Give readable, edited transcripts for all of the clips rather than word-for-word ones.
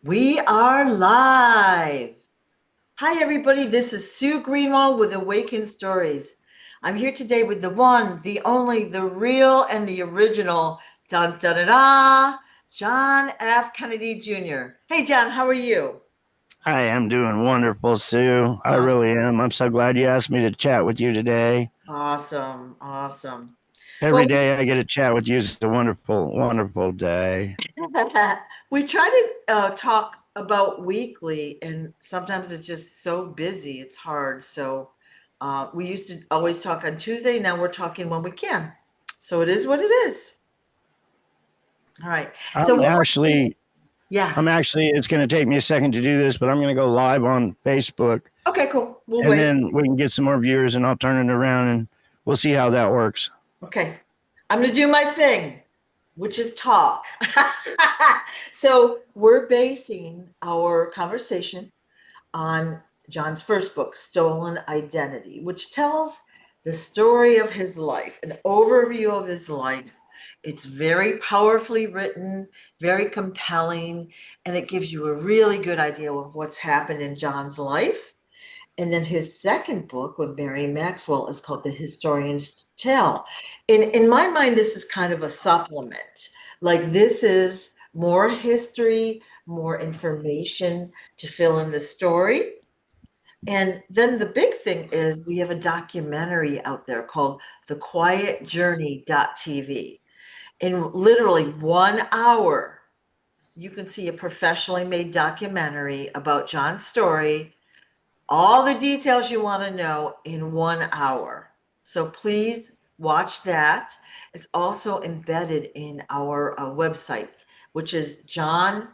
We are live. Hi, everybody. This is Sue Greenwald with Awaken Stories. I'm here today with the one, the only, the real, and the original, dun, da, da, da, John F. Kennedy Jr. Hey, John, how are you? I am doing wonderful, Sue. I Awesome. really am. I'm so glad you asked me to chat with you today. Awesome. Awesome. Every Well, day I get to chat with you is a wonderful, wonderful day. we try to talk about weekly, and sometimes it's just so busy, it's hard. So we used to always talk on Tuesday. Now we're talking when we can. So it is what it is. All right. So I'm what we're, actually, yeah. I'm actually, it's going to take me a second to do this, but I'm going to go live on Facebook Okay, cool. We'll and wait. then we can get some more viewers and I'll turn it around and we'll see how that works. Okay. I'm going to do my thing, which is talk. So we're basing our conversation on John's first book, Stolen Identity, which tells the story of his life, an overview of his life. It's very powerfully written, very compelling, and it gives you a really good idea of what's happened in John's life. And then his second book with Mary Maxwell is called The Historian's Tale. In my mind, this is kind of a supplement. Like, this is more history, more information to fill in the story. And then the big thing is we have a documentary out there called The Quiet Journey.tv. In literally 1 hour, you can see a professionally made documentary about John's story, all the details you want to know in 1 hour. So please watch that. It's also embedded in our website, which is all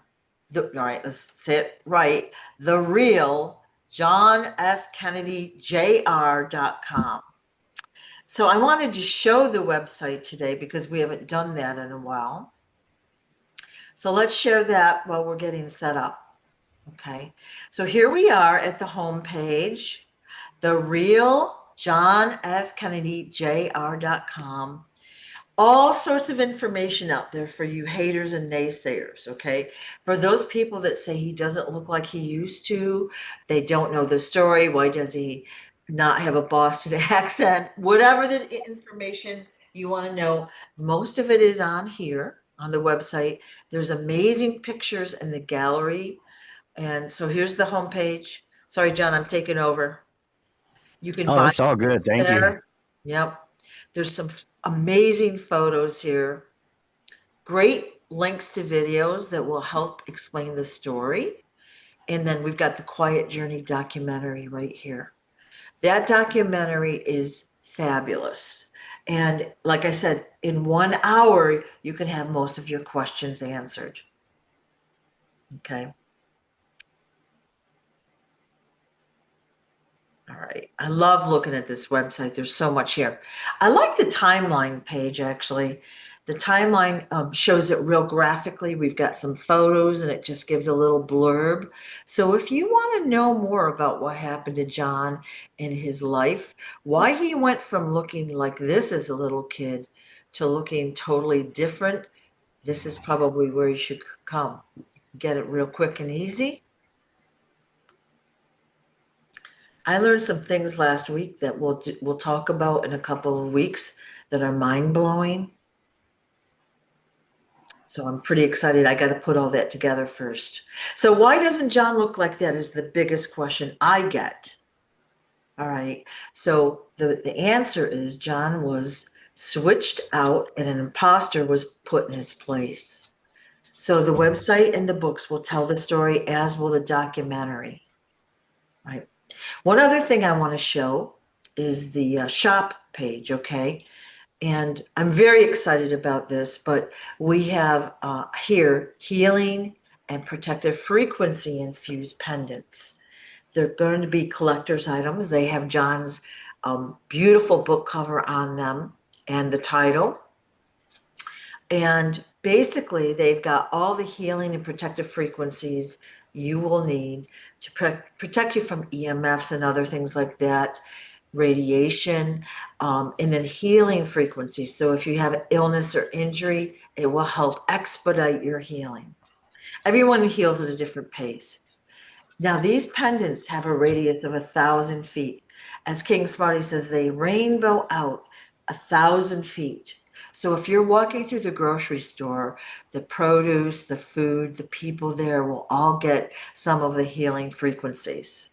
right, let's say it right, the real John F. Kennedy Jr.com. So I wanted to show the website today because we haven't done that in a while. So let's share that while we're getting set up. Okay. So here we are at the home page, the real John F. Kennedy Jr.com. All sorts of information out there for you haters and naysayers, okay? For those people that say he doesn't look like he used to, they don't know the story, why does he not have a Boston accent, whatever the information you want to know, most of it is on here on the website. There's amazing pictures in the gallery. And so here's the homepage. Sorry, John, I'm taking over. You can Oh, buy it's all good. books Thank you. there. Yep. There's some amazing photos here. Great links to videos that will help explain the story. And then we've got the Quiet Journey documentary right here. That documentary is fabulous. And like I said, in 1 hour, you can have most of your questions answered. Okay. All right. I love looking at this website. There's so much here. I like the timeline page, actually. The timeline shows it real graphically. We've got some photos and it just gives a little blurb. So if you want to know more about what happened to John in his life, why he went from looking like this as a little kid to looking totally different, this is probably where you should come. Get it real quick and easy. I learned some things last week that we'll talk about in a couple of weeks that are mind-blowing. So I'm pretty excited. I got to put all that together first. So why doesn't John look like that is the biggest question I get. All right. So the answer is John was switched out and an imposter was put in his place. So the website and the books will tell the story, as will the documentary. Right. One other thing I want to show is the shop page, okay? And I'm very excited about this, but we have here healing and protective frequency infused pendants. They're going to be collector's items. They have John's beautiful book cover on them and the title. And basically, they've got all the healing and protective frequencies you will need to protect you from EMFs and other things like that, radiation, and then healing frequencies. So if you have illness or injury, it will help expedite your healing. Everyone heals at a different pace. Now, these pendants have a radius of 1,000 feet. As King Smarty says, they rainbow out 1,000 feet. So if you're walking through the grocery store, the produce, the food, the people there will all get some of the healing frequencies.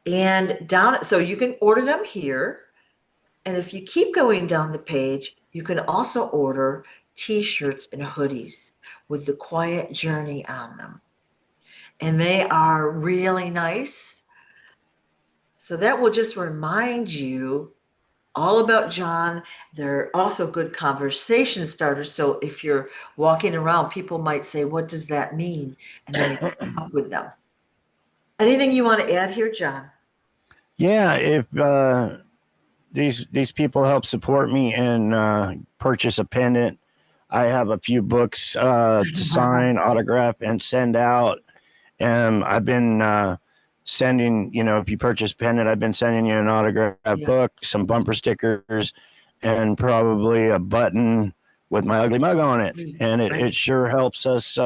And down, so you can order them here. And if you keep going down the page, you can also order t-shirts and hoodies with the Quiet Journey on them. And they are really nice. So that will just remind you all about John. They're also good conversation starters. So if you're walking around, people might say, what does that mean? And then you come up with them. Anything you want to add here, John? Yeah, if these people help support me and purchase a pendant, I have a few books to sign, autograph, and send out. And I've been sending, if you purchase a pendant, I've been sending you an autograph book, some bumper stickers, and probably a button with my ugly mug on it. And it sure helps us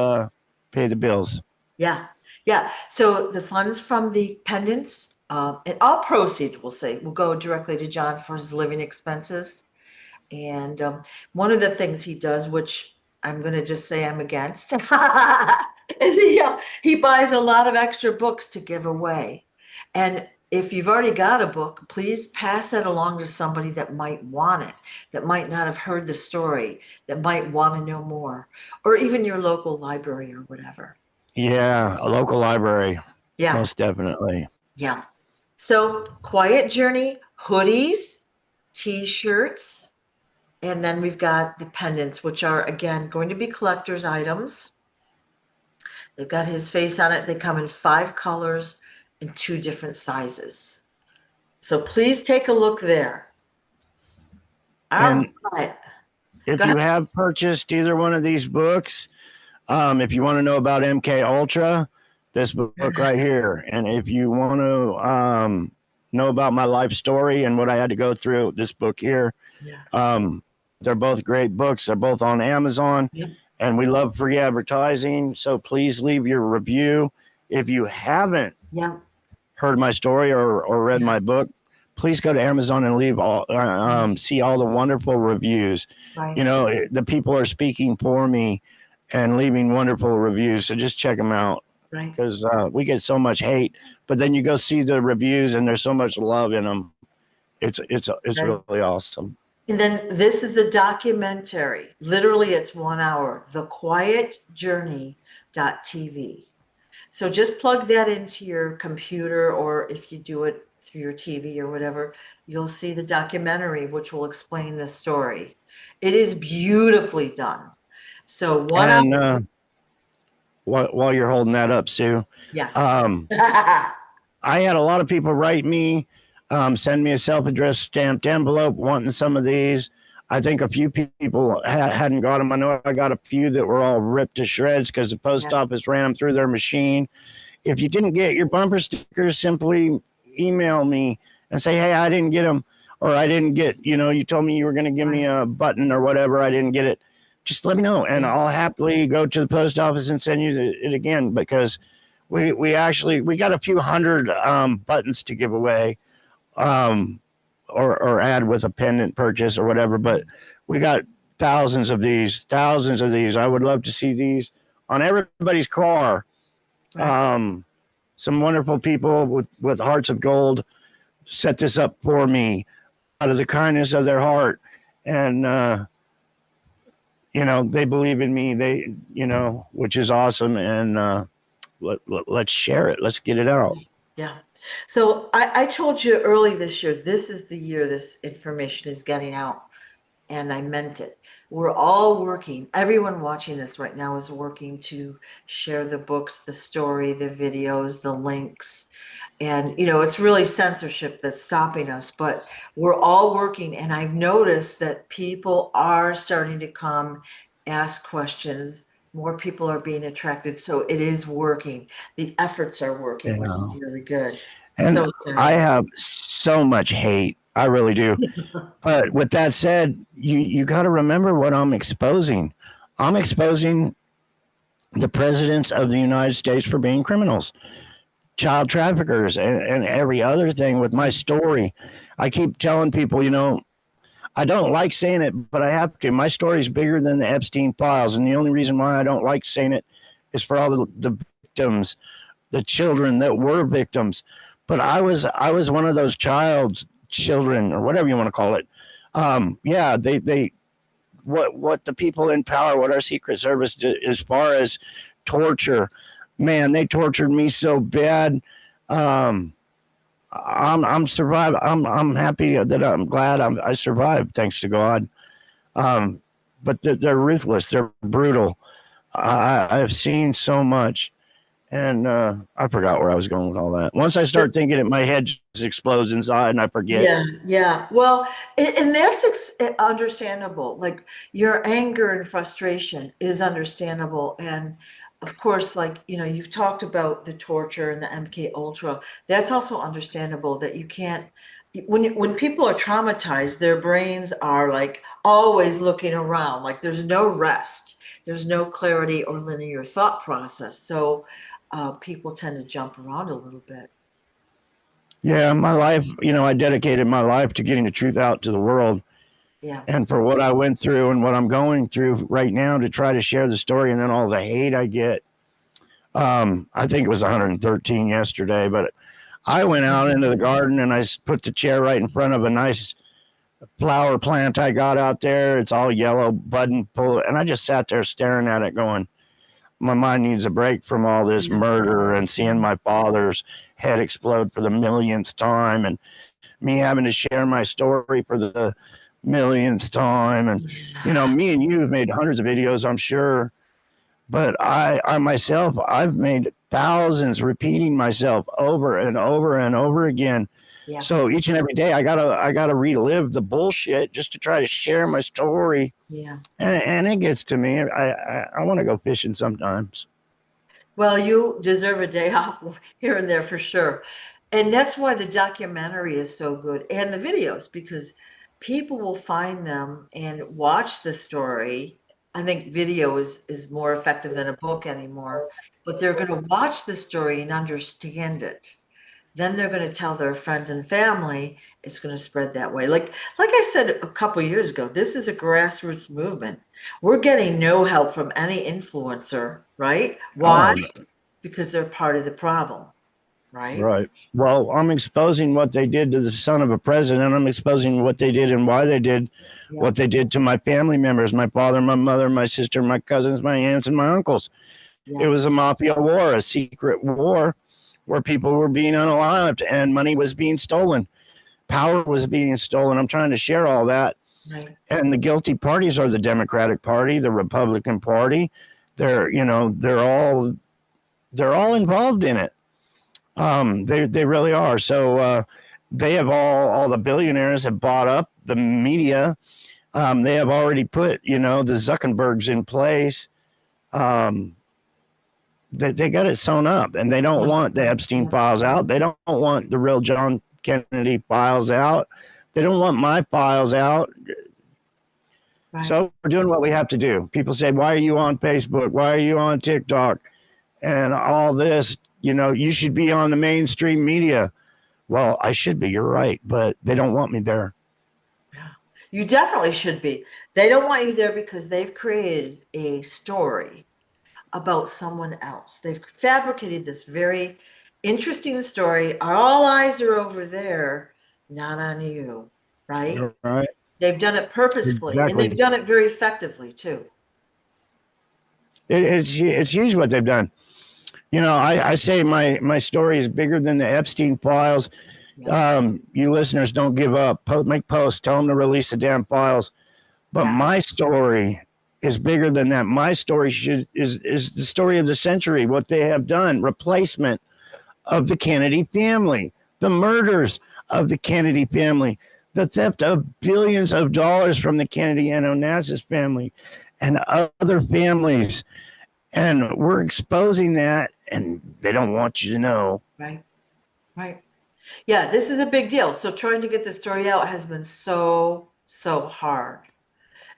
pay the bills. Yeah. Yeah. So the funds from the pendants, and all proceeds, we'll say, will go directly to John for his living expenses. And one of the things he does, which I'm going to just say I'm against, is he buys a lot of extra books to give away. And if you've already got a book, please pass that along to somebody that might want it, that might not have heard the story, that might want to know more, or even your local library or whatever. Yeah, a local library. Yeah. Most definitely. Yeah. So Quiet Journey hoodies, t-shirts, and then we've got the pendants, which are, again, going to be collector's items. They've got his face on it. They come in 5 colors and 2 different sizes. So please take a look there. All right. If you have purchased either one of these books, if you want to know about MK Ultra, this book right here. And if you want to know about my life story and what I had to go through, this book here. They're both great books. They're both on Amazon. And we love free advertising. So please leave your review. If you haven't heard my story or read my book, please go to Amazon and leave see all the wonderful reviews. The people are speaking for me and leaving wonderful reviews. So just check them out. Because we get so much hate, but then you go see the reviews and there's so much love in them. It's really awesome. And then this is the documentary. Literally, it's 1 hour. TheQuietJourney.tv. So just plug that into your computer, or if you do it through your TV or whatever, you'll see the documentary, which will explain the story. It is beautifully done. So 1 hour. While you're holding that up, Sue. I had a lot of people write me, send me a self-addressed stamped envelope wanting some of these. I think a few people hadn't got them. I know I got a few that were all ripped to shreds because the post office ran them through their machine. If you didn't get your bumper stickers, simply email me and say, hey, I didn't get them, or I didn't get, you told me you were going to give me a button or whatever. I didn't get it. Just let me know, and I'll happily go to the post office and send you it again, because we got a few hundred buttons to give away, or add with a pendant purchase or whatever. But we got thousands of these. I would love to see these on everybody's car. Some wonderful people with hearts of gold set this up for me out of the kindness of their heart, and they believe in me, which is awesome. And let's share it. Let's get it out. Yeah. So I told you early this year, this is the year this information is getting out. And I meant it. We're all working. Everyone watching this right now is working to share the books, the story, the videos, the links. And, it's really censorship that's stopping us, but we're all working. And I've noticed that people are starting to come ask questions. More people are being attracted. So it is working. The efforts are working, which is really good. And I have so much hate. I really do. But with that said, you got to remember what I'm exposing. I'm exposing the presidents of the United States for being criminals, child traffickers, and every other thing with my story. I keep telling people, I don't like saying it, but I have to. My story is bigger than the Epstein files. And the only reason why I don't like saying it is for all the victims, the children that were victims. But I was one of those children, or whatever you want to call it. Yeah, they what the people in power, what our Secret Service did as far as torture, man, they tortured me so bad. Um, I'm survived. I'm happy that I'm glad I survived, thanks to God. Um, but they're ruthless. They're brutal. I've seen so much, and I forgot where I was going with all that. Once I start thinking it, my head just explodes inside, and I forget. Yeah, yeah. Well, and that's understandable. Like your anger and frustration is understandable. And of course, like, you've talked about the torture and the MK Ultra. That's also understandable that you can't, when people are traumatized, their brains are like always looking around, like there's no rest, there's no clarity or linear thought process. So people tend to jump around a little bit. Yeah, my life, I dedicated my life to getting the truth out to the world. Yeah. And for what I went through and what I'm going through right now to try to share the story, and then all the hate I get. I think it was 113 yesterday, but I went out into the garden and I put the chair right in front of a nice flower plant I got out there. It's all yellow, budding, full, and I just sat there staring at it, going, my mind needs a break from all this Yeah. murder and seeing my father's head explode for the millionth time, and me having to share my story for the millionth time. And, me and you have made hundreds of videos, I'm sure. But I myself, I've made thousands repeating myself over and over and over again. Yeah. So each and every day, I gotta relive the bullshit just to try to share my story, Yeah. and it gets to me. I want to go fishing sometimes. Well, you deserve a day off here and there for sure. And that's why the documentary is so good and the videos, because people will find them and watch the story. I think video is more effective than a book anymore, but they're going to watch the story and understand it. Then they're going to tell their friends and family. It's going to spread that way. Like I said a couple years ago, this is a grassroots movement. We're getting no help from any influencer, right? Why? Oh, Because they're part of the problem, right? right. Well, I'm exposing what they did to the son of a president. I'm exposing what they did and why they did Yeah, what they did to my family members, my father, my mother, my sister, my cousins, my aunts, and my uncles. It yeah, was a mafia war, a secret war where people were being unalived and money was being stolen. Power was being stolen. I'm trying to share all that. right. And the guilty parties are the Democratic Party, the Republican Party. They're all involved in it. They really are. So they have all the billionaires have bought up the media. They have already put the Zuckerbergs in place. Um, they got it sewn up, and they don't Yeah, want the Epstein yeah, files out. They don't want the real John Kennedy files out. They don't want my files out. right. So we're doing what we have to do. People say, "Why are you on Facebook? Why are you on TikTok?" And all this. You should be on the mainstream media. Well, I should be. You're right, but they don't want me there. Yeah. You definitely should be. They don't want you there because they've created a story about someone else. They've fabricated this very interesting story. All eyes are over there, not on you, right? You're right. They've done it purposefully and they've Exactly. done it very effectively too. It's huge what they've done. I say my story is bigger than the Epstein files. Yeah, You listeners, don't give up. Make posts. Tell them to release the damn files. But yeah, my story is bigger than that. My story is the story of the century. What they have done, replacement of the Kennedy family, the murders of the Kennedy family, the theft of billions of dollars from the Kennedy and Onassis family, and other families. And we're exposing that, and they don't want you to know. right, right. Yeah, this is a big deal. So trying to get the story out has been so, so hard.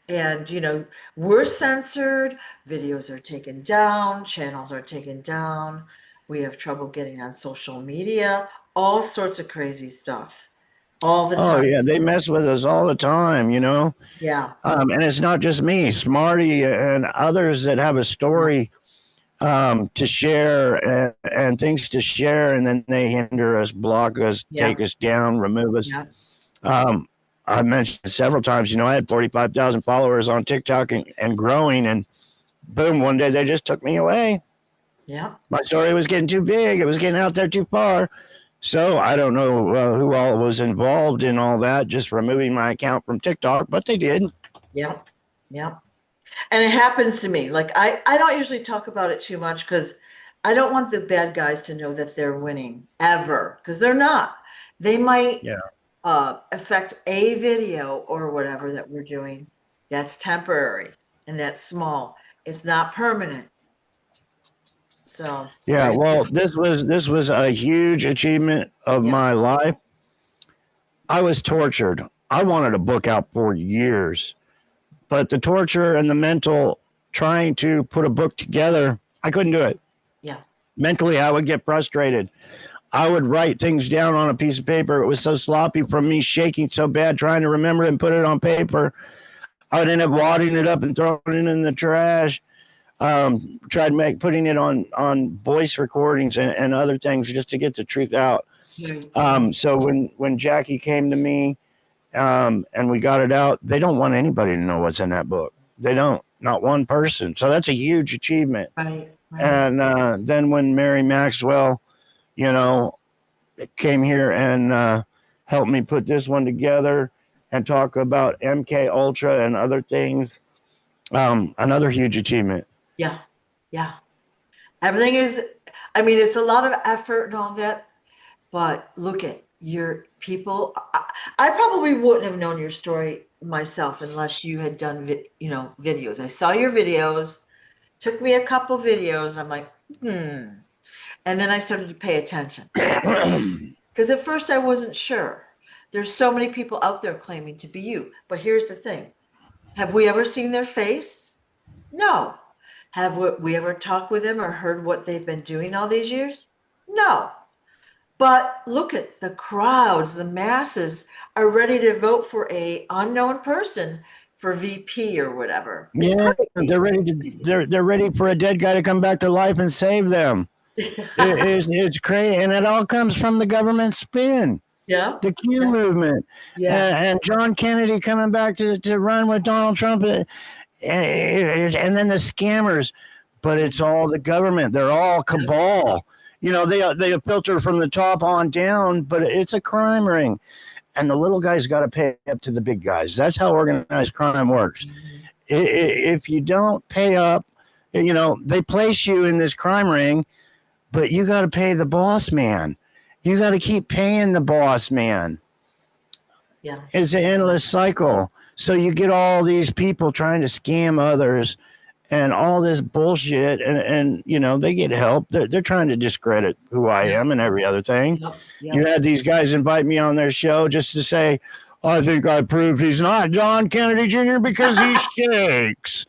And, we're censored, videos are taken down, channels are taken down. We have trouble getting on social media, all sorts of crazy stuff all the Oh time. yeah, they mess with us all the time, you know. Yeah. And it's not just me, Smarty and others that have a Yeah. story to share and things to share, and then they hinder us, block us, Yeah. take us down, remove us. Yeah. Um, I mentioned several times, I had 45,000 followers on TikTok and growing, and boom, one day they just took me away. Yeah. My story was getting too big. It was getting out there too far. So I don't know who all was involved in all that, just removing my account from TikTok, but they did. Yeah. Yeah. And it happens to me. Like I don't usually talk about it too much because I don't want the bad guys to know that they're winning ever, because they're not. They might Yeah. affect a video or whatever that we're doing. That's temporary and that's small. It's not permanent. So, Yeah. right. Well, this was a huge achievement of Yeah. my life. I was tortured. I wanted a book out for years, but the torture and the mental trying to put a book together, I couldn't do it. Yeah. Mentally, I would get frustrated. I would write things down on a piece of paper. It was so sloppy from me shaking so bad trying to remember it and put it on paper. I would end up wadding it up and throwing it in the trash. Tried putting it on voice recordings and other things just to get the truth out. Right. So when Jackie came to me and we got it out, they don't want anybody to know what's in that book. They don't, not one person. So that's a huge achievement. Right. Right. And then when Mary Maxwell, you know, came here and helped me put this one together and talk about MK Ultra and other things, another huge achievement. Yeah. Yeah. Everything is, I mean, it's a lot of effort and all that, but look at your people. I probably wouldn't have known your story myself unless you had done, videos. I saw your videos, took me a couple videos, and I'm like, hmm. And then I started to pay attention because at first I wasn't sure. There's so many people out there claiming to be you. But here's the thing. Have we ever seen their face? No. Have we ever talked with them or heard what they've been doing all these years? No. But look at the crowds, the masses are ready to vote for a unknown person for VP or whatever. It's Yeah, crazy. they're ready for a dead guy to come back to life and save them. It's crazy, and it all comes from the government spin, Yeah. the Q Yeah. movement, Yeah. and John Kennedy coming back to run with Donald Trump, and then the scammers. But it's all the government. They're all cabal. They filter from the top on down, but it's a crime ring, and the little guys got to pay up to the big guys. That's how organized crime works. Mhm. If you don't pay up, they place you in this crime ring, but you got to pay the boss man. You got to keep paying the boss man. Yeah. It's an endless cycle. So you get all these people trying to scam others and all this bullshit, and they get help. They're trying to discredit who I Yeah. am and every other thing. Yep. You Yep. had these guys invite me on their show just to say, I think I proved he's not John Kennedy Jr. because he shakes.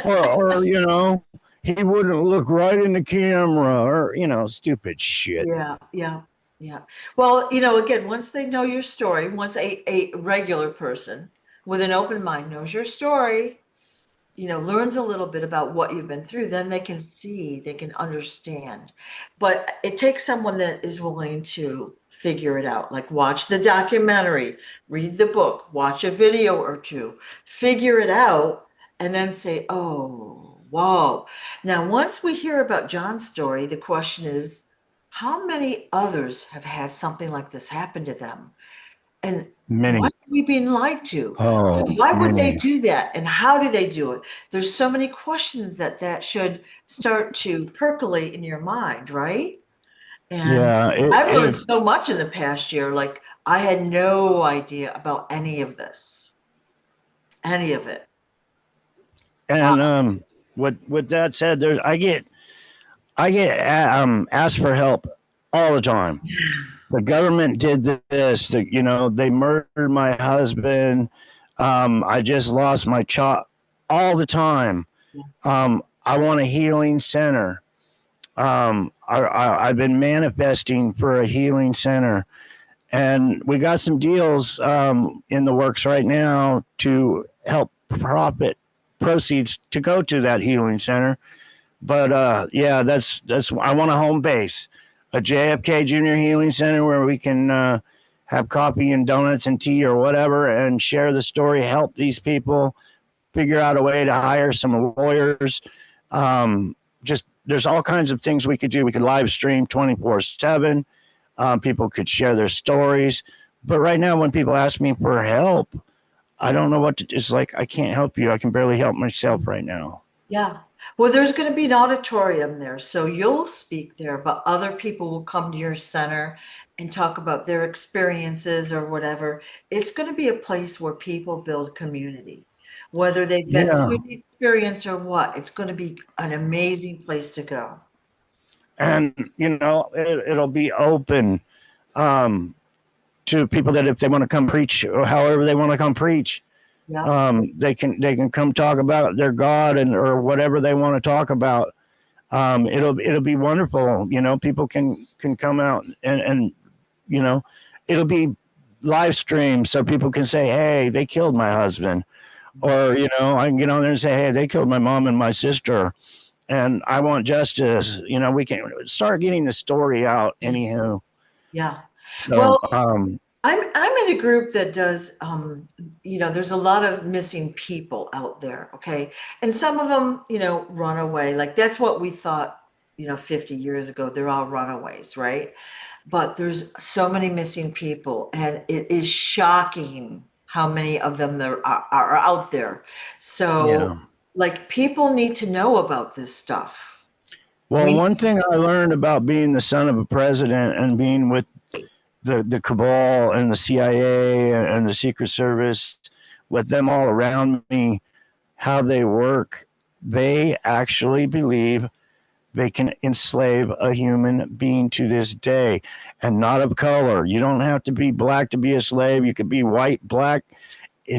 Or he wouldn't look right in the camera, or stupid shit. Yeah, yeah, yeah. Well, again, once they know your story, once a regular person with an open mind knows your story, learns a little bit about what you've been through, then they can see, they can understand. But it takes someone that is willing to figure it out, like watch the documentary, read the book, watch a video or two, figure it out, and then say, oh, whoa. Now, once we hear about John's story, the question is, how many others have had something like this happen to them? And Many. what are we being lied to? Oh, Why would they many. do that? And how do they do it? There's so many questions that should start to percolate in your mind, right? And Yeah. I've learned so much in the past year. Like I had no idea about any of this, any of it. And Wow. with that said, I get asked for help all the time. The government did this. They murdered my husband. I just lost my child all the time. I want a healing center. I've been manifesting for a healing center, and we got some deals in the works right now to help profit proceeds to go to that healing center. But yeah, that's I want a home base, a JFK Junior Healing Center where we can have coffee and donuts and tea or whatever, and share the story, help these people figure out a way to hire some lawyers. Just there's all kinds of things we could do. We could live stream 24/7. People could share their stories. But right now, when people ask me for help, I don't know what to do. It's like, I can't help you. I can barely help myself right now. Yeah. Well, there's going to be an auditorium there. So you'll speak there, but other people will come to your center and talk about their experiences or whatever. It's going to be a place where people build community, whether they've been Yeah. through the experience or what. It's going to be an amazing place to go. And, it'll be open to people that if they want to come preach or however they want to come preach, they can come talk about their God or whatever they want to talk about. It'll be wonderful. People can come out and it'll be live streamed so people can say, hey, they killed my husband. Or, I can get on there and say, hey, they killed my mom and my sister and I want justice. We can start getting the story out anyhow. Yeah. So, well, I'm in a group that does, there's a lot of missing people out there. Okay. And some of them, run away. Like that's what we thought, 50 years ago, they're all runaways. Right. But there's so many missing people and it is shocking how many of them there are out there. So like people need to know about this stuff. Well, one thing I learned about being the son of a president and being with the cabal and the CIA and the Secret Service, with them all around me, how they work, they actually believe they can enslave a human being to this day, and not of color. You don't have to be black to be a slave. You could be white, black,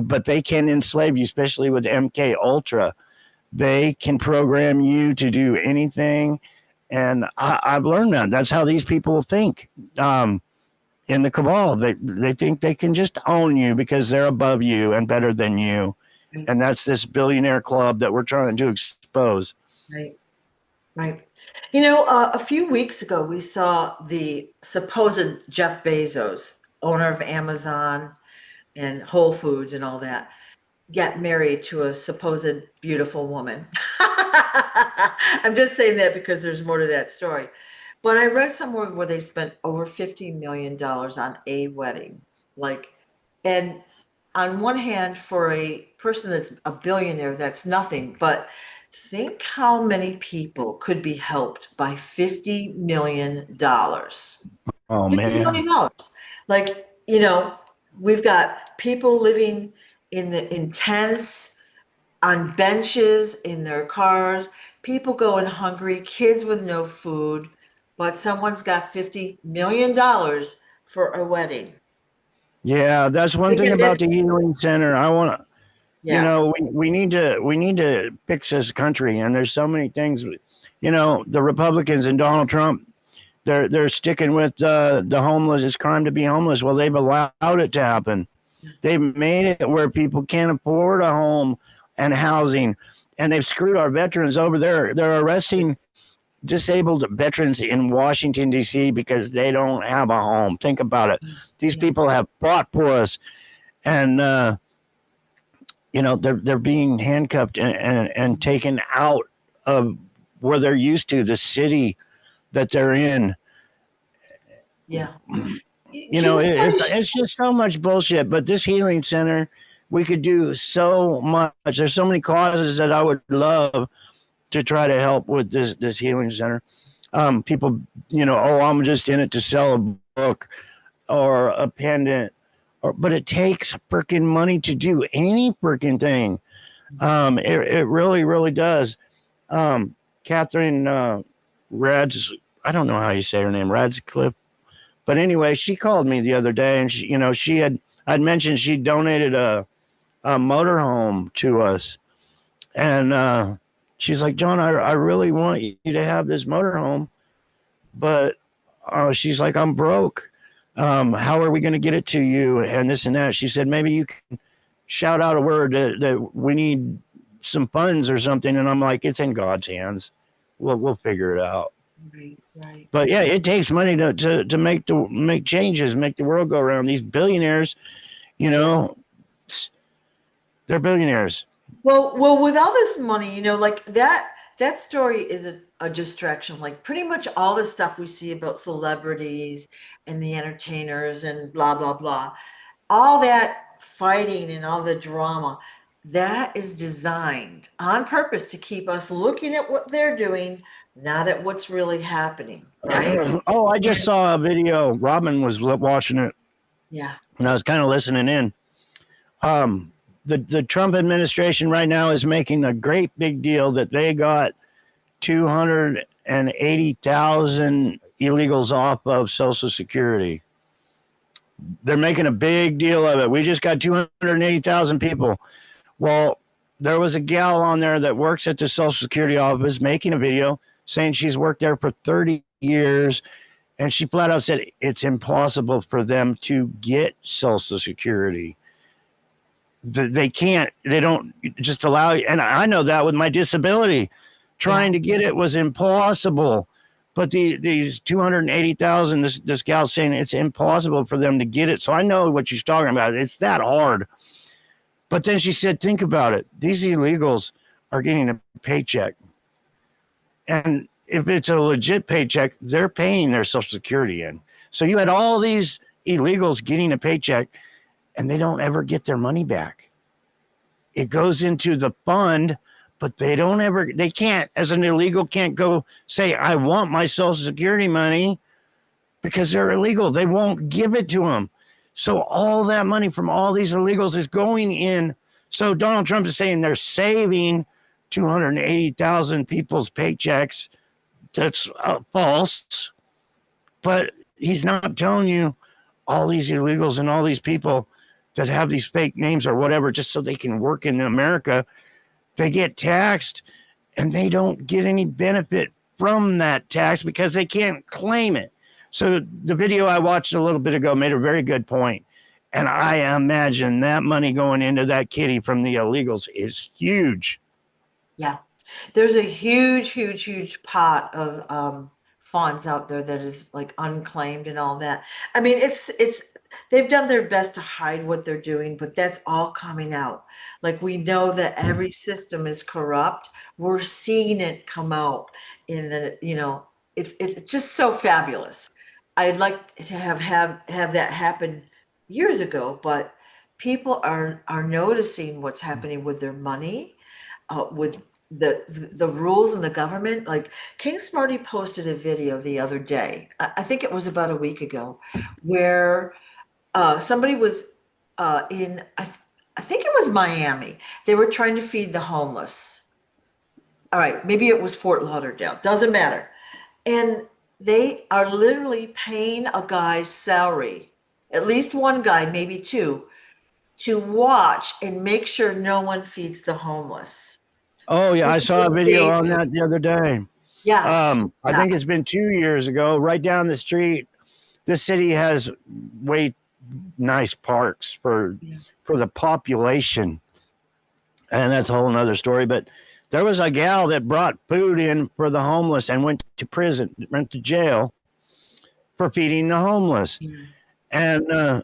but they can enslave you, especially with MK Ultra. They can program you to do anything. And I've learned that. That's how these people think. In the cabal, they think they can just own you because they're above you and better than you. And that's this billionaire club that we're trying to expose. Right. Right. A few weeks ago, we saw the supposed Jeff Bezos, owner of Amazon and Whole Foods and all that, get married to a supposed beautiful woman. I'm just saying that because there's more to that story. But I read somewhere where they spent over $50 million on a wedding. And on one hand, for a person that's a billionaire, that's nothing. But think how many people could be helped by $50 million. Oh, man. $50 million. We've got people living in tents, on benches, in their cars, people going hungry, kids with no food, but someone's got $50 million for a wedding. Yeah, that's one thing about the healing center. I want to, we need to fix this country, and there's so many things. The Republicans and Donald Trump, they're sticking with the homeless. It's crime to be homeless. Well, they've allowed it to happen. They've made it where people can't afford a home and housing, and they've screwed our veterans over there. They're arresting disabled veterans in Washington, D.C. because they don't have a home. Think about it. These people have fought for us, and they're being handcuffed and taken out of where they're used to, the city that they're in. Yeah. It's just so much bullshit. But this healing center, we could do so much. There's so many causes that I would love to try to help with this healing center. People, I'm just in it to sell a book or a pendant, but it takes freaking money to do any freaking thing. It really, really does. Catherine Rads, I don't know how you say her name, Radcliffe. But anyway, she called me the other day, and I'd mentioned she donated a motorhome to us. And she's like, John, I really want you to have this motorhome, but she's like, I'm broke. How are we going to get it to you? And this and that. She said, maybe you can shout out a word that we need some funds or something. And I'm like, it's in God's hands. We'll figure it out. Right, right. But yeah, it takes money to make changes, make the world go around. These billionaires, you know, they're billionaires. Well, with all this money, like that story is a distraction. Like pretty much all the stuff we see about celebrities and the entertainers and blah blah blah, all that fighting and all the drama, that is designed on purpose to keep us looking at what they're doing, not at what's really happening, right? Oh, I just And saw a video. Robin was watching it, yeah, and I was kind of listening in. The Trump administration right now is making a great big deal that they got 280,000 illegals off of Social Security. They're making a big deal of it. We just got 280,000 people. Well, there was a gal on there that works at the Social Security office making a video saying she's worked there for 30 years. And she flat out said it's impossible for them to get Social Security. They can't, they don't just allow you. And I know that with my disability, trying to get it was impossible. But these 280,000, this gal's saying it's impossible for them to get it. So I know what she's talking about. It's that hard. But then she said, think about it. These illegals are getting a paycheck. And if it's a legit paycheck, they're paying their Social Security in. So you had all these illegals getting a paycheck, and they don't ever get their money back. It goes into the fund, but they can't, as an illegal, can't go say, I want my Social Security money, because they're illegal. They won't give it to them. So all that money from all these illegals is going in. So Donald Trump is saying they're saving 280,000 people's paychecks. That's false. But he's not telling you all these illegals and all these people that have these fake names or whatever, just so they can work in America, they get taxed and they don't get any benefit from that tax because they can't claim it. So the video I watched a little bit ago made a very good point. And I imagine that money going into that kitty from the illegals is huge. yeah. There's a huge pot of funds out there that is like unclaimed and all that. I mean, it's they've done their best to hide what they're doing, but that's all coming out. Like we know that every system is corrupt. We're seeing it come out in it's just so fabulous. I'd like to have that happen years ago, but people are noticing what's happening with their money, with the rules in the government. Like King Smarty posted a video the other day. I think it was about a week ago, where somebody was in I think it was Miami. They were trying to feed the homeless. All right, maybe it was Fort Lauderdale. Doesn't matter. And they are literally paying a guy's salary, at least one guy, maybe two, to watch and make sure no one feeds the homeless. Oh, yeah. I saw a video on that the other day. Yeah. I think it's been 2 years ago, right down the street. This city has way nice parks for the population. And that's a whole nother story. But there was a gal that brought food in for the homeless and went to prison, went to jail for feeding the homeless. And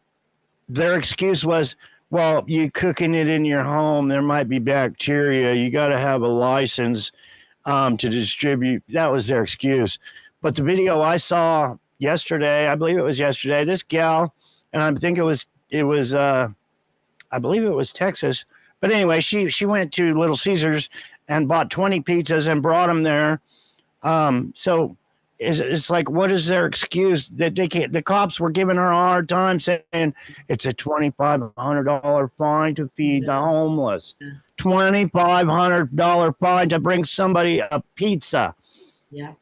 their excuse was, well, you cooking it in your home, there might be bacteria. You got to have a license to distribute. That was their excuse. But the video I saw yesterday, I believe it was yesterday, this gal, and I think it was I believe it was Texas. But anyway, she went to Little Caesars and bought 20 pizzas and brought them there. So it's like, what is their excuse that they can't? The cops were giving her a hard time, saying it's a $2,500 fine to feed the homeless, $2,500 fine to bring somebody a pizza. Yeah.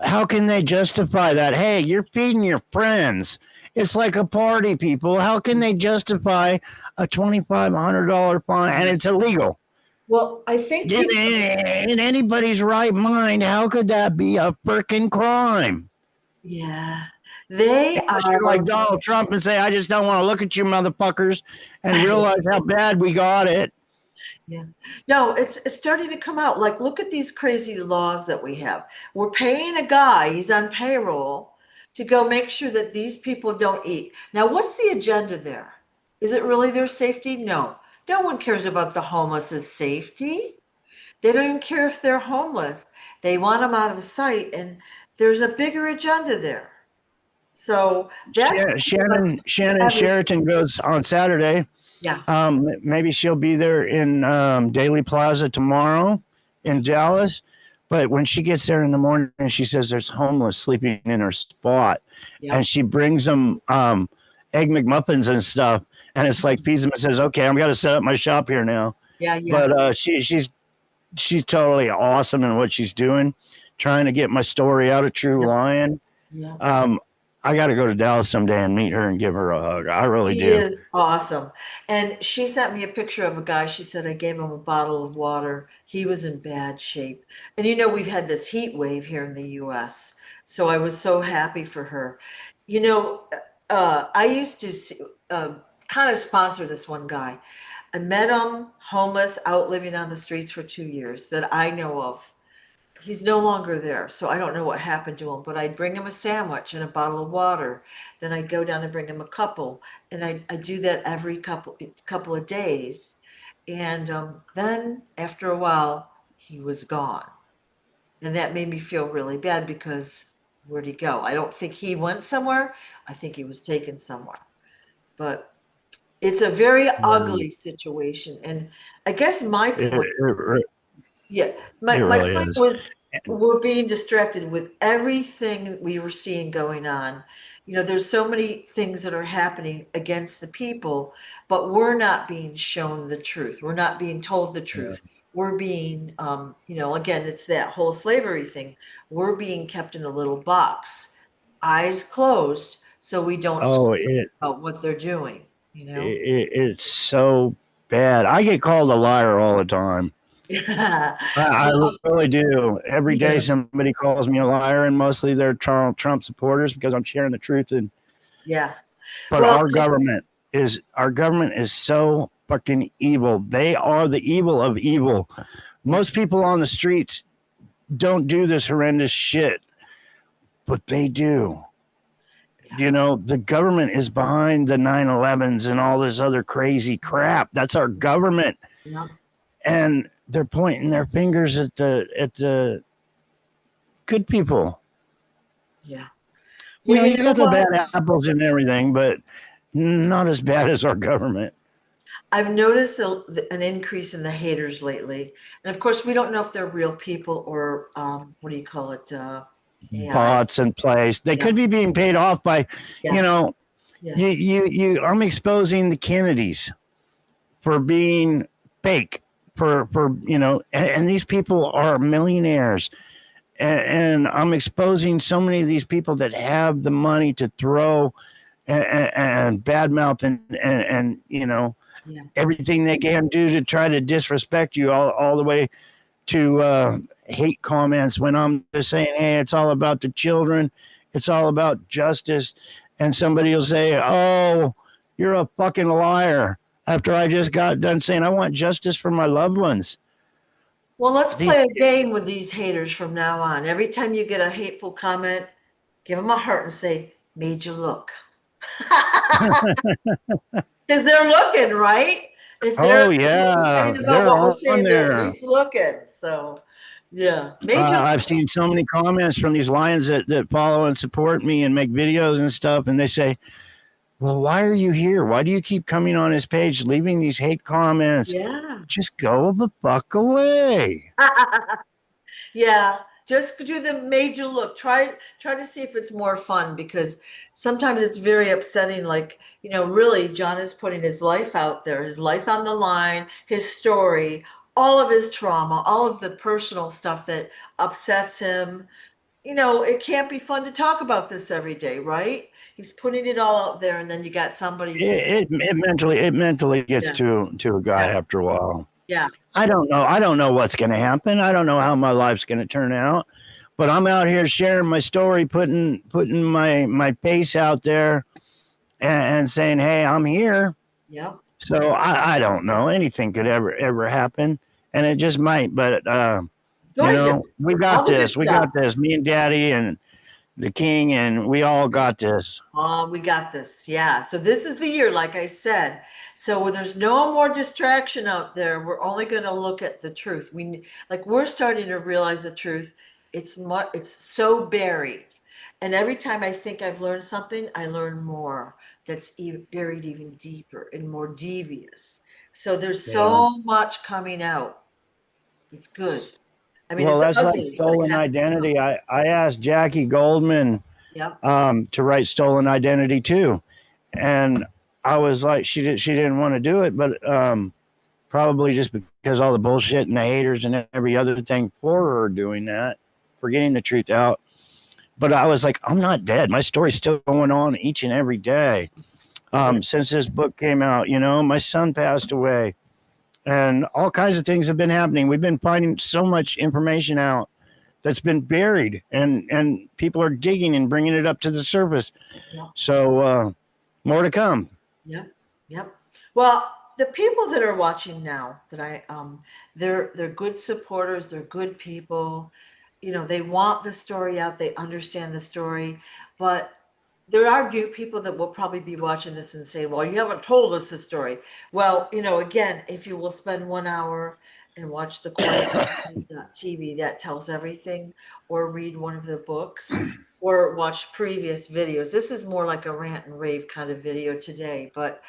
how can they justify that? Hey, you're feeding your friends. It's like a party, people. How can they justify a $2,500 fine and it's illegal? Well, I think In, people, in anybody's right mind, how could that be a freaking crime? yeah, they Unless you're like are, Donald Trump and say, I just don't want to look at you motherfuckers and realize how bad we got it. yeah. No, it's starting to come out. Like, look at these crazy laws that we have. We're paying a guy, he's on payroll, to go make sure that these people don't eat. Now, what's the agenda there? Is it really their safety? No. No one cares about the homeless's safety. They don't even care if they're homeless. They want them out of sight, and there's a bigger agenda there. So that's Shannon Sheraton goes on Saturday. yeah, Maybe she'll be there in Daily Plaza tomorrow in Dallas. But when she gets there in the morning, she says there's homeless sleeping in her spot, yeah, and she brings them egg McMuffins and stuff, and it's like feeds them and says, "Okay, I'm gonna set up my shop here now." yeah, yeah, But she's totally awesome in what she's doing, trying to get my story out of True yeah, Lion. yeah. Um, I got to go to Dallas someday and meet her and give her a hug. I really She do. is awesome. And she sent me a picture of a guy. She said I gave him a bottle of water. He was in bad shape. And you know, we've had this heat wave here in the US. So I was so happy for her. You know, I used to kind of sponsor this one guy. I met him homeless, out living on the streets for 2 years that I know of. He's no longer there, so I don't know what happened to him, but I'd bring him a sandwich and a bottle of water. Then I'd go down and bring him a couple, and I do that every couple of days. And then after a while, he was gone, and that made me feel really bad because where'd he go? I don't think he went somewhere. I think he was taken somewhere. But it's a very Um, ugly situation, and I guess my It, point, it, yeah, it my really point is. was we're being distracted with everything that we were seeing going on. You know, there's so many things that are happening against the people, but we're not being shown the truth. We're not being told the Yeah. truth. We're being, you know, again, it's that whole slavery thing. We're being kept in a little box, eyes closed, so we don't Oh, about what they're doing, you know? it's so bad. I get called a liar all the time. Yeah. I Well, really do. Every day yeah, somebody calls me a liar, and mostly they're Trump supporters because I'm sharing the truth. And yeah. but Well, our government is so fucking evil. They are the evil of evil. yeah. Most people on the streets don't do this horrendous shit, but they do. Yeah. You know, the government is behind the 9/11s and all this other crazy crap. That's our government. Yeah. And they're pointing their fingers at the good people. Yeah. You Well, know, you you know got the what? bad apples and everything, but not as bad as our government. I've noticed an increase in the haters lately. And of course, we don't know if they're real people or what do you call it? AI. Bots in place. They Yeah. could be being paid off by, you Yeah. know, Yeah. I'm exposing the Kennedys for being fake, for and these people are millionaires. And I'm exposing so many of these people that have the money to throw and badmouth and Yeah. everything they can do to try to disrespect you all the way to hate comments when I'm just saying, hey, it's all about the children, it's all about justice, and somebody will say, oh, you're a fucking liar after I just got done saying I want justice for my loved ones. Well, let's These, play a game with these haters from now on. Every time you get a hateful comment, give them a heart and say, made you look. Because they're looking, right? If they're oh yeah, complaining about they're what we're on saying, they're at there. least looking. So, yeah, made you I've seen so many comments from these lions that follow and support me and make videos and stuff, and they say, well, why are you here? Why do you keep coming on his page, leaving these hate comments? yeah. Just go the fuck away. Yeah, just do the major look. Try to see if it's more fun because sometimes it's very upsetting. Like, you know, really, John is putting his life out there, his life on the line, his story, all of his trauma, all of the personal stuff that upsets him. it can't be fun to talk about this every day, right? He's putting it all out there, and then you got somebody saying, It mentally gets yeah, to a guy yeah, after a while. yeah, I don't know. I don't know what's going to happen. I don't know how my life's going to turn out. But I'm out here sharing my story, putting my pace out there, and saying, "Hey, I'm here." yep. So I don't know. Anything could ever happen, and it just might. But Going to we got all the good this. We stuff. got this. Me and Daddy and the King, and we all got this. We got this. Yeah. So this is the year, like I said. So when there's no more distraction out there, we're only going to look at the truth. We're starting to realize the truth. It's so buried. And every time I think I've learned something, I learn more that's even buried even deeper and more devious. So there's Yeah. so much coming out. It's good. I mean, Well, it's that's like ugly, but it stolen has to come out. identity. I asked Jackie Goldman Yep. to write Stolen Identity too, and I was like, she didn't want to do it, but probably just because all the bullshit and the haters and every other thing for her doing that, for getting the truth out. But I was like, I'm not dead. My story's still going on each and every day. Yeah. Since this book came out, my son passed away, and all kinds of things have been happening. We've been finding so much information out that's been buried, and people are digging and bringing it up to the surface. Yep. So more to come. Yep, yep. Well, the people that are watching now that they're good supporters, they're good people. They want the story out, they understand the story, but there are new people that will probably be watching this and say, "Well, you haven't told us the story." Well, again, if you will spend 1 hour and watch the Quiet TV that tells everything, or read one of the books, or watch previous videos. This is more like a rant and rave kind of video today, but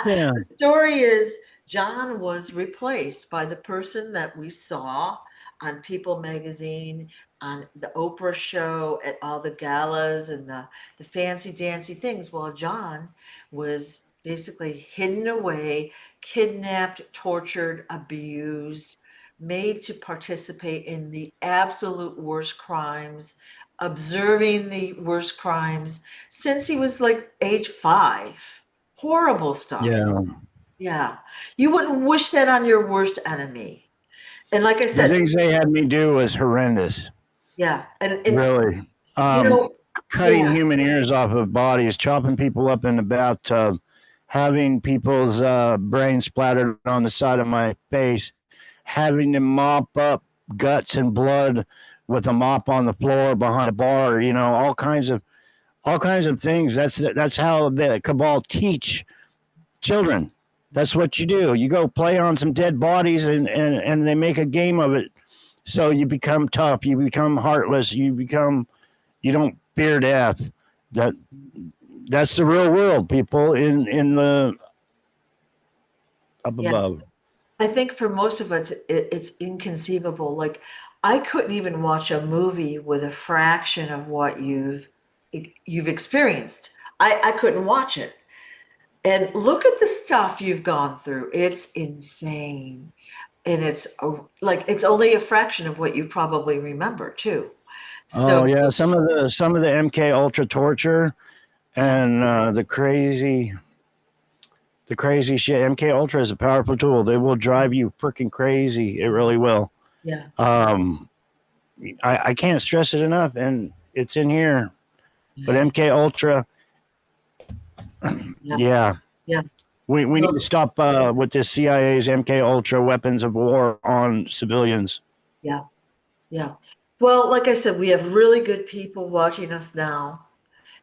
Yeah, the story is John was replaced by the person that we saw on People magazine, on the Oprah show, at all the galas and the fancy dancy things. Well, John was basically hidden away, kidnapped, tortured, abused, made to participate in the absolute worst crimes, observing the worst crimes since he was like age 5. Horrible stuff. yeah. Yeah. You wouldn't wish that on your worst enemy. And like I The said, things they had me do was horrendous. yeah. And Really. you know, Cutting yeah. human ears off of bodies, chopping people up in the bathtub, having people's brains splattered on the side of my face, having to mop up guts and blood with a mop on the floor behind a bar. All kinds of things. That's how the cabal teach children. That's what you do. You go play on some dead bodies, and they make a game of it. So you become tough. You become heartless. You don't fear death. That that's the real world, people in the up Yeah. above. I think for most of us, it's inconceivable. Like, I couldn't even watch a movie with a fraction of what you've experienced. I couldn't watch it. And look at the stuff you've gone through. It's insane. And it's only a fraction of what you probably remember too. Oh So yeah, some of the MK Ultra torture yeah, and the crazy shit. MK Ultra is a powerful tool. They will drive you freaking crazy. It really will. yeah, Um, I can't stress it enough, and it's in here. But yeah, MK Ultra, yeah, yeah, yeah. we need to Well, stop with this CIA's MK Ultra weapons of war on civilians. yeah, yeah. Well, like I said, we have really good people watching us now,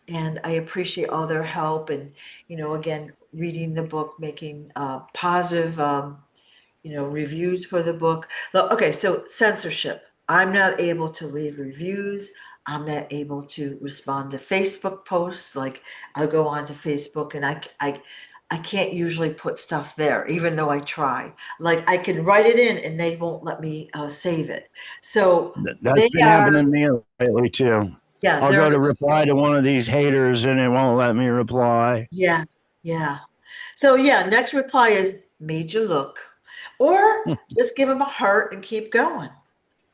and I appreciate all their help and, again, reading the book, making positive reviews for the book. Okay, so censorship. I'm not able to leave reviews. I'm not able to respond to Facebook posts. Like, I'll go onto Facebook and I can't usually put stuff there, even though I try. Like, I can write it in and they won't let me save it. So That's they been are, happening to me lately too. yeah, I'll they're, go to reply to one of these haters and it won't let me reply. yeah, yeah. So yeah, next reply is made you look, or just give them a heart and keep going,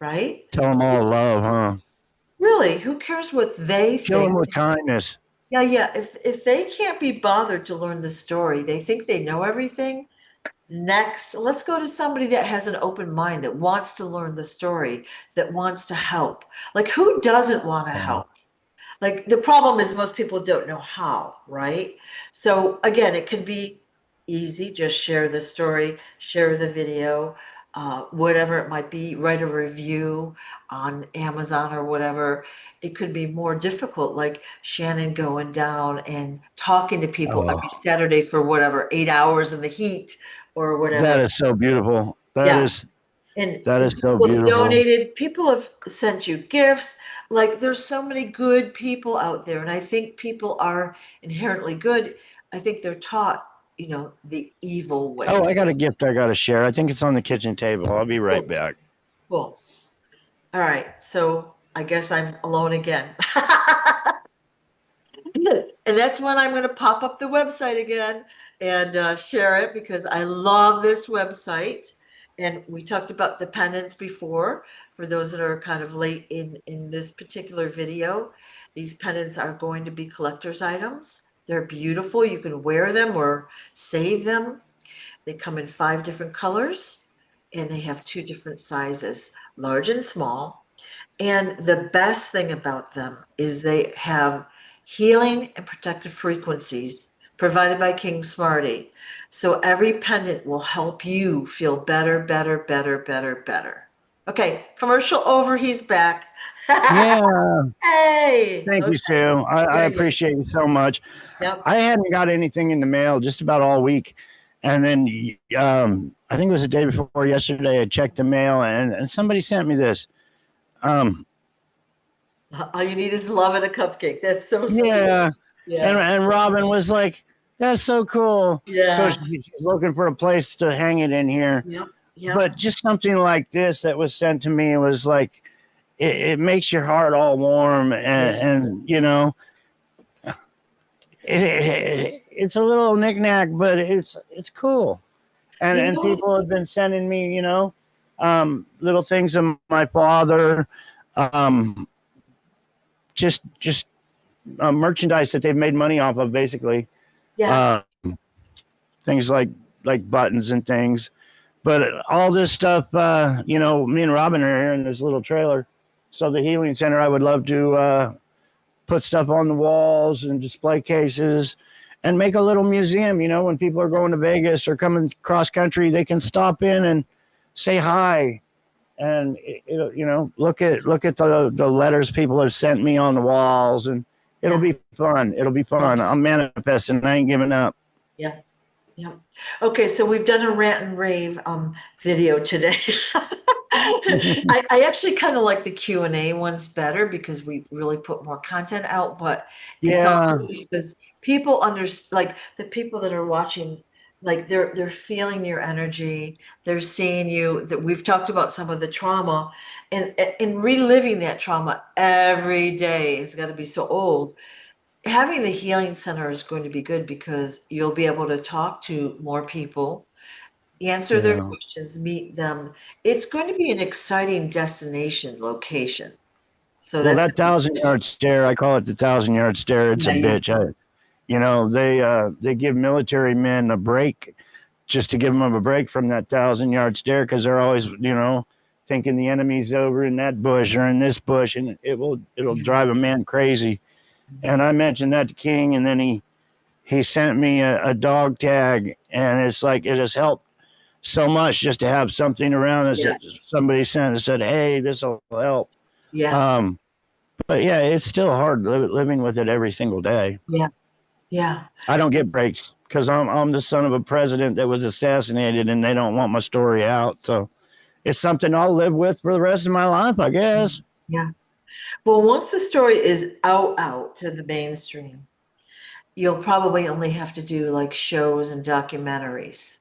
right? Tell them all love, huh? Really, who cares what they Kill them think? with kindness. Yeah, yeah. If they can't be bothered to learn the story, they think they know everything. Next, let's go to somebody that has an open mind, that wants to learn the story, that wants to help. Like, who doesn't want to Yeah. help? Like, the problem is most people don't know how, right? So again, it could be easy. Just share the story, share the video, whatever it might be, write a review on Amazon or whatever. It could be more difficult, like Shannon going down and talking to people Oh, every Saturday for whatever, 8 hours in the heat or that whatever. is so beautiful. Yeah. And, That and is so people have beautiful. donated, people have sent you gifts. Like, there's so many good people out there. And I think people are inherently good. I think they're taught, the evil Oh, way. I got a gift I got to share. I think it's on the kitchen table. I'll be right Cool. back. Cool. All right. So I guess I'm alone again. And that's when I'm going to pop up the website again and share it, because I love this website. And we talked about the pendants before. For those that are kind of late in this particular video, these pendants are going to be collector's items. They're beautiful. You can wear them or save them. They come in 5 different colors, and they have 2 different sizes, large and small. And the best thing about them is they have healing and protective frequencies provided by King Smarty. So every pendant will help you feel better, better, better, better, better. Okay, commercial over. He's back. Yeah. Hey. Thank you, Okay. Sue. I Yeah, yeah. appreciate you so much. Yep. I hadn't got anything in the mail just about all week. And then I think it was the day before yesterday, I checked the mail and somebody sent me this. Um, All you need is love and a cupcake. That's so sweet. yeah. Yeah. And Robin was like, that's so cool. So Yeah. she's looking for a place to hang it in here. Yep. Yep. But just something like this that was sent to me was like, it makes your heart all warm. Yeah. And it's a little knickknack, but it's cool. You And know, people have been sending me, little things of my father, um, just merchandise that they've made money off of, basically. yeah. Uh, things like buttons and things. But all this stuff, me and Robin are here in this little trailer. So the healing center, I would love to put stuff on the walls and display cases and make a little museum. When people are going to Vegas or coming cross country, they can stop in and say hi and look at the letters people have sent me on the walls, and it'll Yeah. be fun. It'll be Yeah. fun. I'm manifesting. I ain't giving up. Yeah. Yeah. Okay, so we've done a rant and rave video today. I actually kind of like the Q&A ones better, because we really put more content out, but it's all Yeah, because people like the people that are watching, like they're feeling your energy, they're seeing you, that we've talked about some of the trauma, and reliving that trauma every day has got to be so old. Having the healing center is going to be good, because you'll be able to talk to more people, answer their yeah. questions, meet them. It's going to be an exciting destination location. So Well, that's that going to be 1,000 yard stare, I call it the 1,000 yard stare. It's a yeah, yeah, bitch. They give military men a break, just to give them a break from that 1,000 yard stare, because they're always thinking the enemy's over in that bush or in this bush, and it'll yeah, drive a man crazy. And I mentioned that to King, and then he sent me a dog tag, and it's like it has helped so much just to have something around us yeah, that somebody sent and said, hey, this will help. yeah, um but yeah, it's still hard living with it every single day. yeah, yeah. I don't get breaks because I'm the son of a president that was assassinated, and they don't want my story out. So it's something I'll live with for the rest of my life, I guess. Yeah. Well, once the story is out to the mainstream, you'll probably only have to do like shows and documentaries,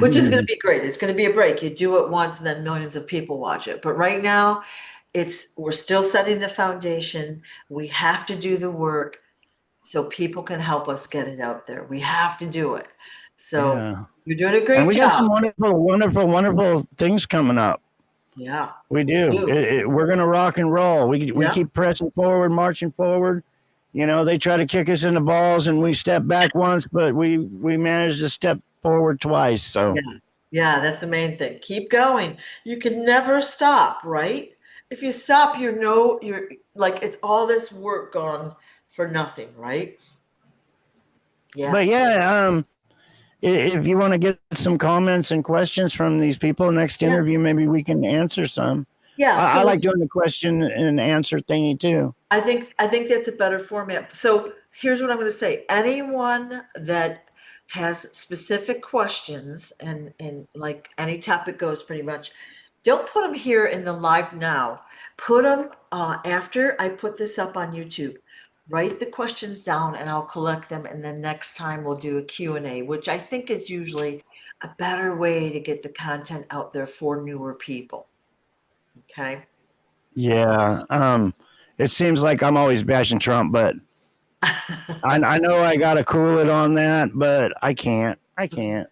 which is going to be great. It's going to be a break. You do it once and then millions of people watch it. But right now, we're still setting the foundation. We have to do the work so people can help us get it out there. We have to do it. So Yeah. you're doing a And great we got job. some wonderful, wonderful, wonderful things coming up. Yeah. We do. We're going to rock and roll. We keep pressing forward, marching forward. You know, they try to kick us in the balls and we step back once, but we managed to step forward twice. So yeah, that's the main thing. Keep going. You can never stop, right? If you stop, you're like it's all this work gone for nothing, right? Yeah. But yeah, if you want to get some comments and questions from these people next Yeah. interview, maybe we can answer some. Yeah. I So like doing the question and answer thingy too. I think that's a better format. So here's what I'm going to say. Anyone that has specific questions and like any topic goes pretty much, don't put them here in the live now. Put them after I put this up on YouTube. Write the questions down and I'll collect them. And then next time we'll do a Q&A, which I think is usually a better way to get the content out there for newer people. Okay. Yeah. It seems like I'm always bashing Trump, but I know I got to cool it on that, but I can't. I can't.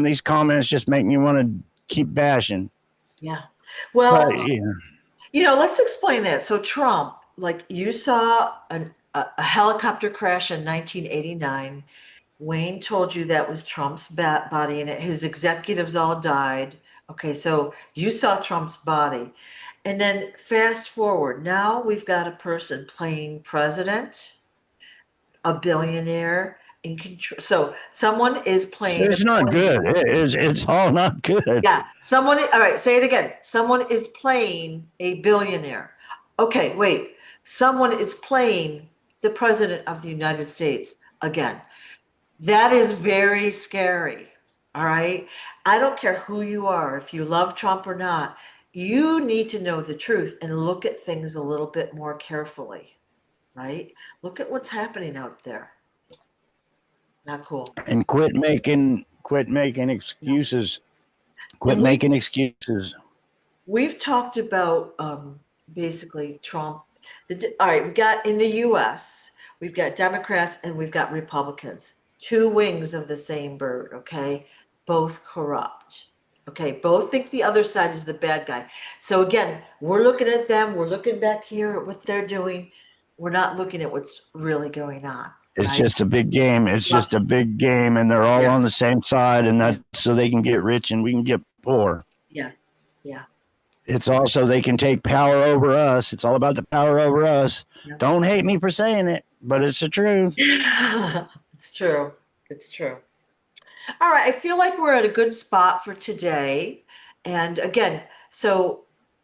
These comments just make me want to keep bashing. Yeah. Well, But yeah. let's explain that. So Trump, like you saw a helicopter crash in 1989. Wayne told you that was Trump's body and his executives all died. Okay, so you saw Trump's body. And then fast forward, now we've got a person playing president, a billionaire in control. So someone is playing It's not good. It's all not good. yeah, all right, say it again. Someone is playing a billionaire. Okay, wait. Someone is playing the president of the United States again. That is very scary. All right. I don't care who you are, if you love Trump or not, you need to know the truth and look at things a little bit more carefully, right? Look at what's happening out there. Not cool. And quit making excuses. Quit And making excuses. we've talked about basically Trump. All right, we got in the US, we've got Democrats and we've got Republicans, two wings of the same bird, okay? Both corrupt. Okay, both think the other side is the bad guy. So again, we're looking at them, we're looking back here at what they're doing. We're not looking at what's really going on. It's Right? just a big game. It's just a big game, and they're all Yeah. on the same side, and that's so they can get rich and we can get poor. Yeah. Yeah. It's also they can take power over us. It's all about the power over us. Yeah. Don't hate me for saying it, but it's the truth. It's true. It's true. All right, I feel like we're at a good spot for today. And again, so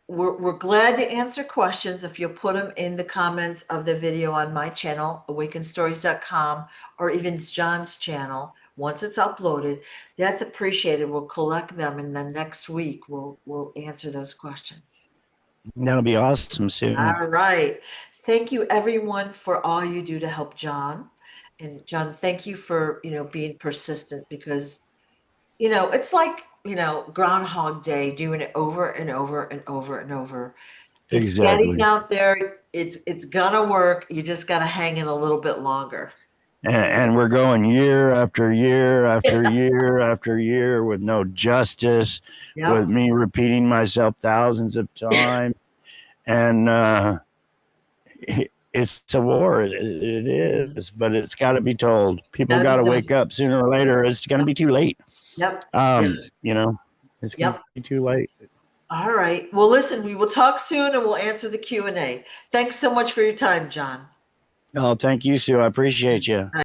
we're glad to answer questions if you'll put them in the comments of the video on my channel, awakenstories.com, or even John's channel. Once it's uploaded, that's appreciated. We'll collect them, and then next week we'll answer those questions. That'll be awesome, Sue. All right. Thank you everyone for all you do to help John. And John, thank you for, being persistent because, it's like, Groundhog Day, doing it over and over and over and over. It's Exactly. getting out there. It's gonna work. You just gotta hang in a little bit longer. And we're going year after year after year after year with no justice, Yep. with me repeating myself thousands of times. And it's a war. It is, but it's got to be told. People got to wake up sooner or later. It's going to be too late. Yep. It's going to be too late. All right. Well, listen, we will talk soon and we'll answer the Q&A. Thanks so much for your time, John. Oh, thank you, Sue. I appreciate you.